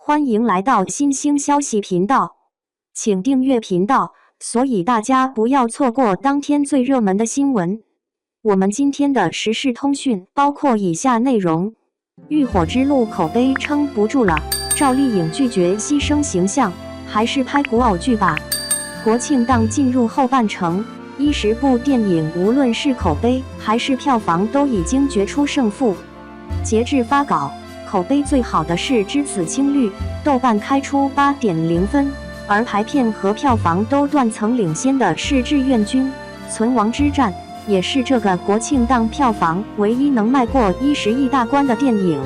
欢迎来到新兴消息频道，请订阅频道，所以大家不要错过当天最热门的新闻。我们今天的时事通讯包括以下内容：浴火之路口碑撑不住了，赵丽颖拒绝牺牲形象，还是拍古偶剧吧。国庆档进入后半程，10部电影无论是口碑还是票房都已经决出胜负。截至发稿，口碑最好的是《只此青绿》，豆瓣开出8.0分，而排片和票房都断层领先的是《志愿军：存亡之战》，也是这个国庆档票房唯一能迈过10亿大关的电影。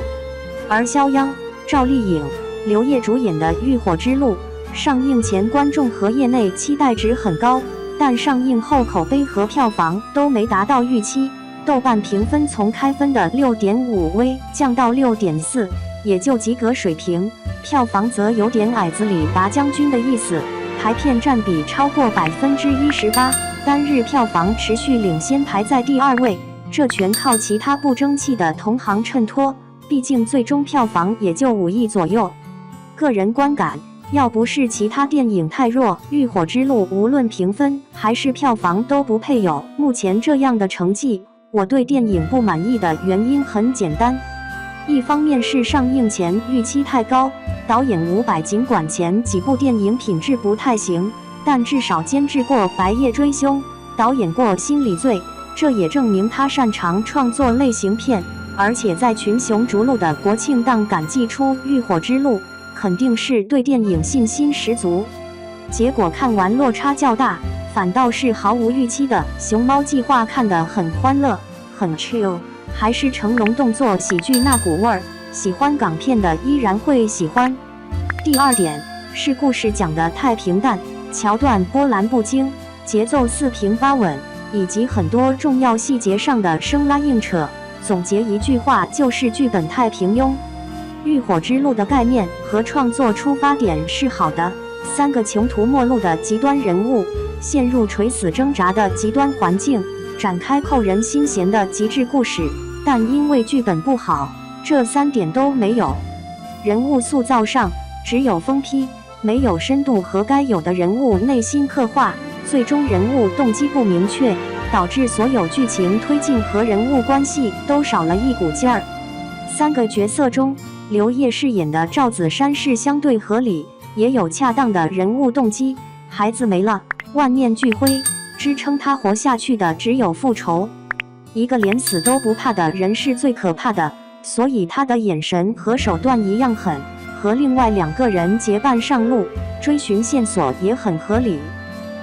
而肖央、赵丽颖、刘烨主演的《浴火之路》上映前观众和业内期待值很高，但上映后口碑和票房都没达到预期。豆瓣评分从开分的6.5微降到6.4，也就及格水平。票房则有点矮子里拔将军的意思，排片占比超过18%，单日票房持续领先，排在第2位。这全靠其他不争气的同行衬托，毕竟最终票房也就5亿左右。个人观感，要不是其他电影太弱，《浴火之路》无论评分还是票房都不配有目前这样的成绩。我对电影不满意的原因很简单，一方面是上映前预期太高，导演伍佰尽管前几部电影品质不太行，但至少监制过《白夜追凶》，导演过《心理罪》，这也证明他擅长创作类型片，而且在群雄逐鹿的国庆档敢祭出《浴火之路》，肯定是对电影信心十足。结果看完落差较大，反倒是毫无预期的《熊猫计划》看得很欢乐，很 chill， 还是成龙动作喜剧那股味儿，喜欢港片的依然会喜欢。第二点是故事讲得太平淡，桥段波澜不惊，节奏四平八稳，以及很多重要细节上的生拉硬扯。总结一句话就是剧本太平庸。浴火之路的概念和创作出发点是好的，3个穷途末路的极端人物，陷入垂死挣扎的极端环境，展开扣人心弦的极致故事，但因为剧本不好，这3点都没有。人物塑造上只有疯批，没有深度和该有的人物内心刻画，最终人物动机不明确，导致所有剧情推进和人物关系都少了一股劲儿。3个角色中，刘烨饰演的赵子珊是相对合理，也有恰当的人物动机。孩子没了，万念俱灰，支撑他活下去的只有复仇。一个连死都不怕的人是最可怕的，所以他的眼神和手段一样狠，和另外2个人结伴上路，追寻线索也很合理。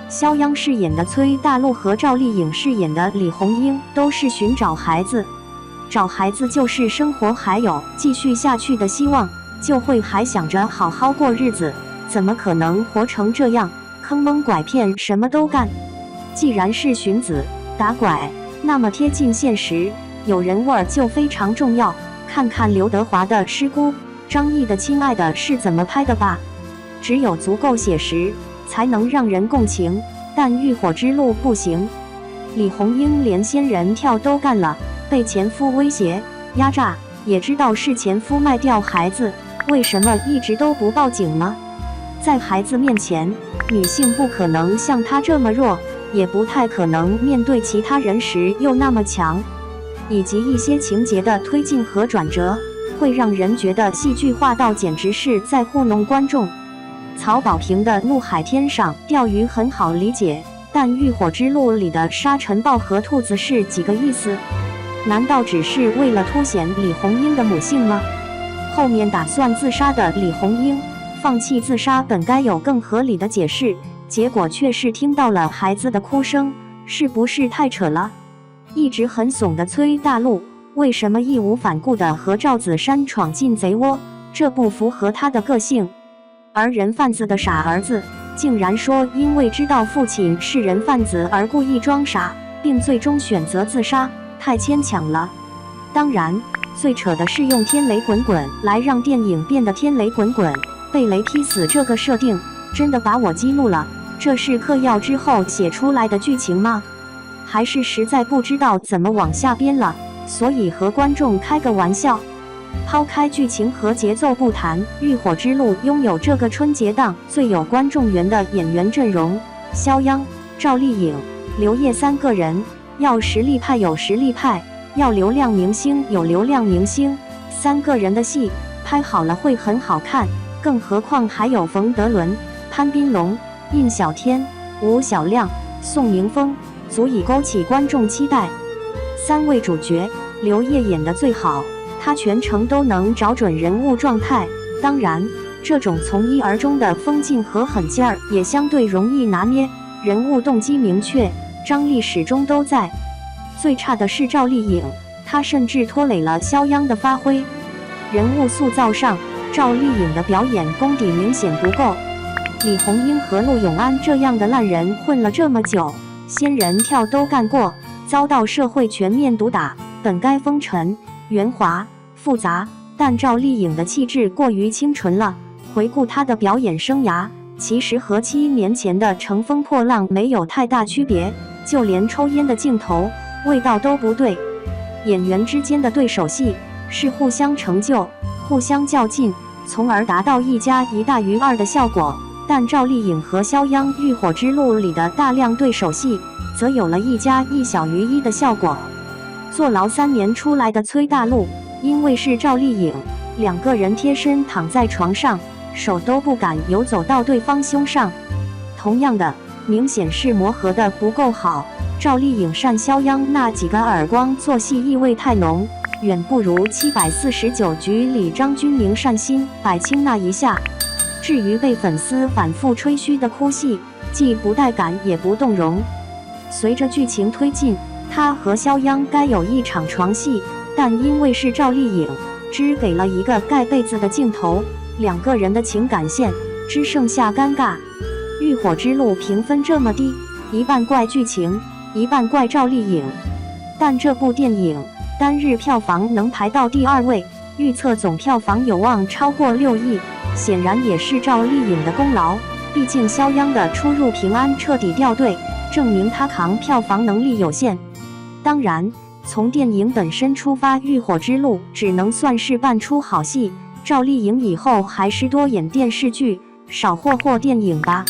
肖央饰演的崔大陆和赵丽颖饰演的李红英都是寻找孩子，找孩子就是生活还有继续下去的希望，就会还想着好好过日子，怎么可能活成这样，坑蒙拐骗什么都干。既然是寻子打拐，那么贴近现实，有人味儿就非常重要。看看刘德华的《师姑》，张译的《亲爱的》是怎么拍的吧？只有足够写实，才能让人共情，但《浴火之路》不行。李红英连仙人跳都干了，被前夫威胁压榨，也知道是前夫卖掉孩子，为什么一直都不报警呢？在孩子面前，女性不可能像她这么弱，也不太可能面对其他人时又那么强，以及一些情节的推进和转折，会让人觉得戏剧化到简直是在糊弄观众。曹保平的《怒海天上钓鱼》很好理解，但《浴火之路》里的沙尘暴和兔子是几个意思？难道只是为了凸显李红英的母性吗？后面打算自杀的李红英放弃自杀本该有更合理的解释，结果却是听到了孩子的哭声，是不是太扯了？一直很怂的崔大陆，为什么义无反顾地和赵子珊闯进贼窝？这不符合他的个性。而人贩子的傻儿子，竟然说因为知道父亲是人贩子而故意装傻，并最终选择自杀，太牵强了。当然，最扯的是用天雷滚滚来让电影变得天雷滚滚，被雷劈死这个设定，真的把我激怒了。这是嗑药之后写出来的剧情吗？还是实在不知道怎么往下编了，所以和观众开个玩笑？抛开剧情和节奏不谈，《浴火之路》拥有这个春节档最有观众缘的演员阵容：肖央、赵丽颖、刘烨三个人。要实力派有实力派，要流量明星有流量明星，三个人的戏拍好了会很好看。更何况还有冯德伦、潘斌龙、印小天、吴小亮、宋宁峰，足以勾起观众期待。三位主角，刘烨演得最好，他全程都能找准人物状态。当然，这种从一而终的风劲和狠劲儿也相对容易拿捏，人物动机明确，张力始终都在。最差的是赵丽颖，她甚至拖累了肖央的发挥。人物塑造上，赵丽颖的表演功底明显不够。李红英和陆永安这样的烂人混了这么久，仙人跳都干过，遭到社会全面毒打，本该风尘、圆滑、复杂，但赵丽颖的气质过于清纯了。回顾她的表演生涯，其实和7年前的《乘风破浪》没有太大区别，就连抽烟的镜头味道都不对。演员之间的对手戏是互相成就、互相较劲，从而达到1+1大于2的效果。但赵丽颖和肖央《浴火之路》里的大量对手戏，则有了1+1小于1的效果。坐牢3年出来的崔大陆，因为是赵丽颖，两个人贴身躺在床上，手都不敢游走到对方胸上。同样的，明显是磨合的不够好。赵丽颖扇肖央那几个耳光做戏意味太浓，远不如749局里张钧甯扇辛柏青那一下。至于被粉丝反复吹嘘的哭戏，既不带感也不动容。随着剧情推进，他和肖央该有一场床戏，但因为是赵丽颖，只给了一个盖被子的镜头，两个人的情感线只剩下尴尬。浴火之路评分这么低，一半怪剧情，一半怪赵丽颖。但这部电影单日票房能排到第2位，预测总票房有望超过6亿，显然也是赵丽颖的功劳。毕竟肖央的出入平安彻底掉队，证明他扛票房能力有限。当然，从电影本身出发，《浴火之路》只能算是半出好戏。赵丽颖以后还是多演电视剧，少霍霍电影吧。